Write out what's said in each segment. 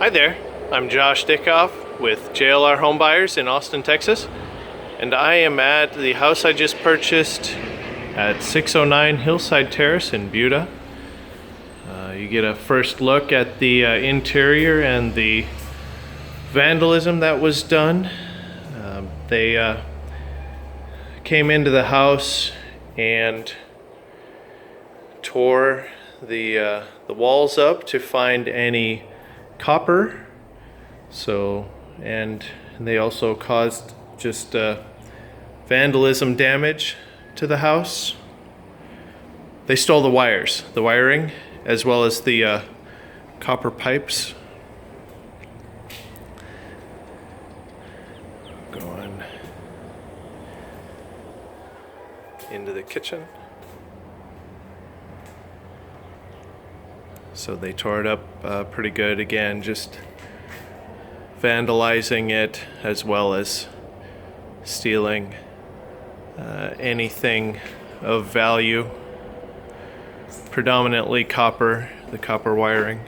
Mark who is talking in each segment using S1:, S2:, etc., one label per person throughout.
S1: Hi there, I'm Josh Dickoff with JLR Homebuyers in Austin, Texas, and I am at the house I just purchased at 609 Hillside Terrace in Buda. You get a first look at the interior and the vandalism that was done. They came into the house and tore the walls up to find any copper. And they also caused just vandalism damage to the house. They stole the wiring, as well as the copper pipes. Going into the kitchen. So they tore it up pretty good. Again, just vandalizing it, as well as stealing anything of value, predominantly copper, the copper wiring.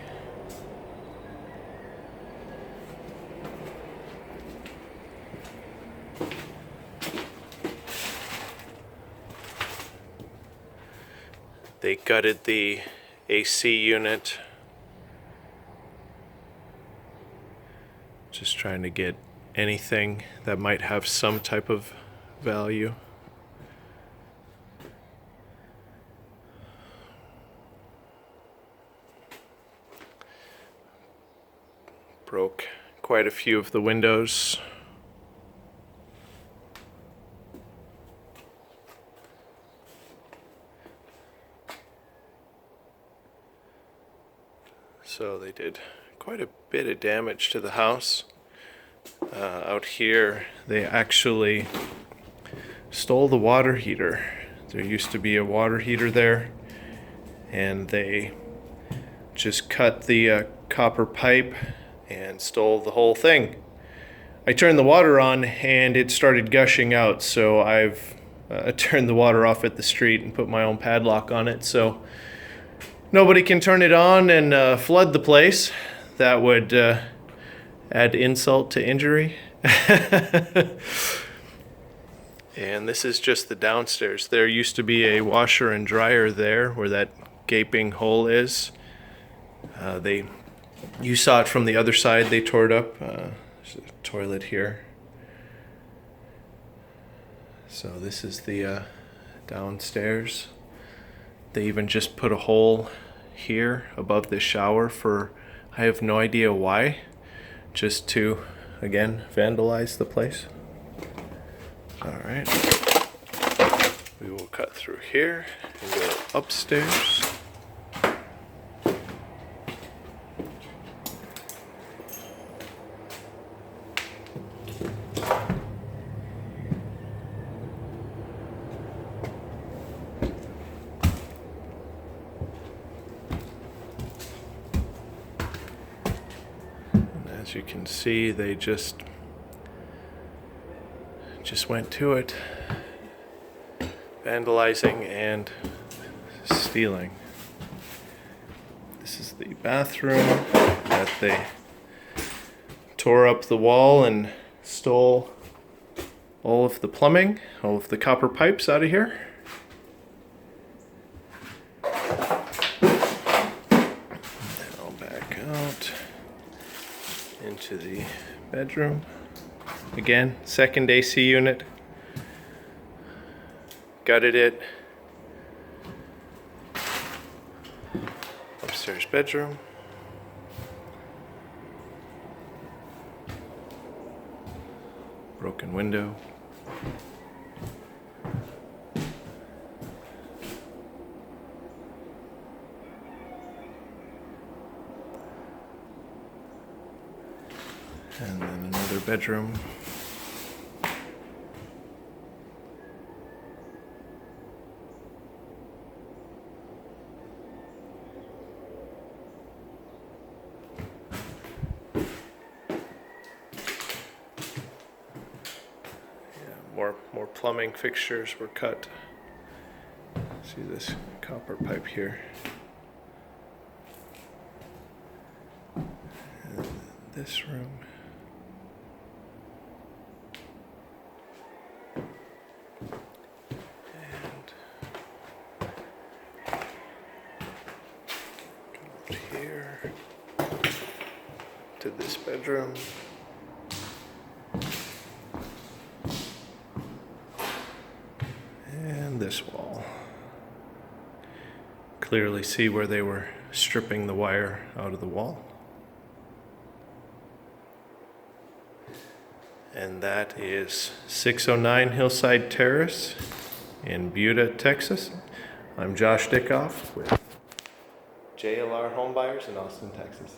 S1: They gutted the AC unit, just trying to get anything that might have some type of value. Broke quite a few of the windows. So they did quite a bit of damage to the house. Out here, they actually stole the water heater. There used to be a water heater there, and they just cut the copper pipe and stole the whole thing. I turned the water on and it started gushing out, so I've turned the water off at the street and put my own padlock on it, so nobody can turn it on and flood the place. That would add insult to injury. And this is just the downstairs. There used to be a washer and dryer there where that gaping hole is. You saw it from the other side. They tore it up. There's a toilet here. So this is the downstairs. They even just put a hole here above the shower for, I have no idea why, just to, again, vandalize the place. All right, we will cut through here and go upstairs. As you can see, they just went to it, vandalizing and stealing. This is the bathroom that they tore up the wall and stole all of the plumbing, all of the copper pipes out of here. And I'll back out into the bedroom. Again, second AC unit. Gutted it. Upstairs bedroom. Broken window. And then another bedroom. More plumbing fixtures were cut. See this copper pipe here. And this room. And come out here to this bedroom. And this wall. Clearly see where they were stripping the wire out of the wall. And that is 609 Hillside Terrace in Buda, Texas. I'm Josh Dickoff with JLR Homebuyers in Austin, Texas.